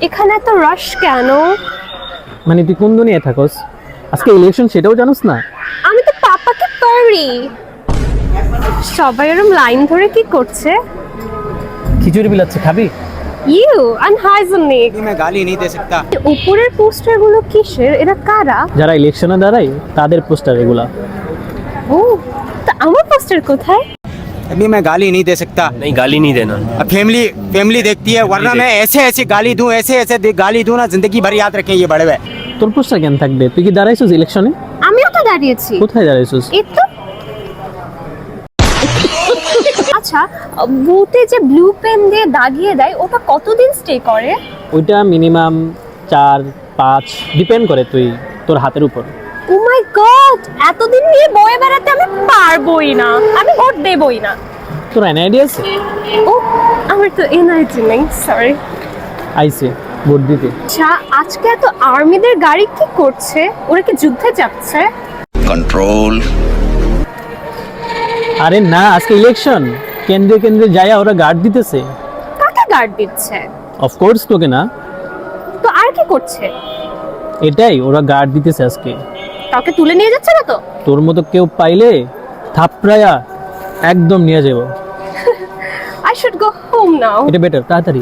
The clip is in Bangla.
এখানে এত রাশ কেন? মানে তুই কোন দুনিয়ায় থাকস? আজকে ইলেকশন সেটাও জানোস না? আমি তো পাপাকে পারি। সবাই এরকম লাইন ধরে কি করছে? খিচুড়ি বিলাচ্ছে, খাবি? You unhygienic. मैं गाली नहीं दे सकता। উপরের পোস্টার গুলো কিসের? এরা কারা? যারা ইলেকশনে দাঁড়ায় তাদের পোস্টার এগুলা। ও, তা আমার পোস্টার কোথায়? अभी मैं गाली नहीं दे सकता। नहीं गाली नहीं देना। अब फैमिली फैमिली देखती है, वरना मैं ऐसे ऐसे गाली दूं, ऐसे ऐसे गाली दूं ना, जिंदगी भर याद रखें ये बड़े हुए। তোর পোস্টার কেন থাকবে? তুই কি দাঁড়াইছিস ইলেকশনে? আমিও তো দাঁড়িয়েছি। কোথায় দাঁড়াইছিস? এই তো। আচ্ছা, বুথে যে ব্লু পেন দিয়ে দাগিয়ে দেয় ওটা কতদিন স্টে করে? ওইটা মিনিমাম 4-5 ডিপেন্ড করে তোর হাতের উপর। ও মাই গড, এতদিন নিয়ে বয়ে বেড়াতে আমি পারবোই না, আমি ভোট দেবই না। তোর এনআইডি আছে? ও, আমার তো এনআইডি নেই, সরি। আইসে ভোট দিতে। আচ্ছা, আজকে এত আর্মিদের গাড়ি কি করছে? ওরা কি যুদ্ধে যাচ্ছে? control আরে না, আজকে ইলেকশন, কেন্দ্রে কেন্দ্রে যায় ওরা গার্ড দিতেছে। কাকে গার্ড দিচ্ছে? অফকোর্স তোকে না। তো আর কি করছে? এটাই, ওরা গার্ড দিতেছে আজকে। কাউকে তুলে নিয়ে যাচ্ছে না তো? তোর মতো কেউ পাইলে থাপড়ায়া একদম নিয়ে যাবো। I should go home now. এটা বেটার, তাড়াতাড়ি।